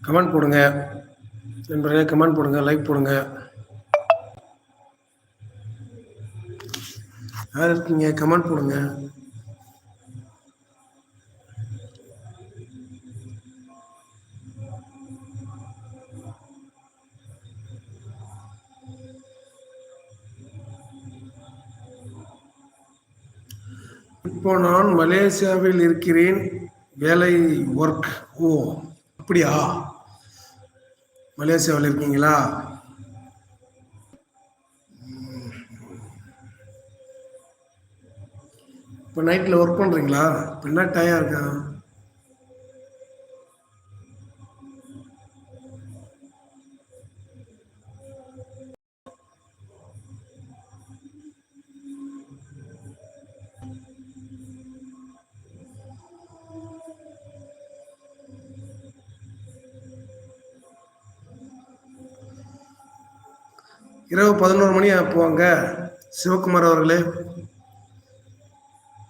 Comment போடுங்க நண்பர்களே, comment போடுங்க, லைக் போடுங்க. யார் இருக்கீங்க? கமெண்ட் போடுங்க. இப்போ நான் மலேசியாவில் இருக்கிறேன். வேலை ஒர்க். ஓ, அப்படியா? மலேசியாவில் இருக்கீங்களா? இப்போ நைட்டில் ஒர்க் பண்ணுறீங்களா? இப்போ என்ன டயம் இருக்கா? இரவு 11 மணி போவாங்க சிவகுமார் அவர்களே.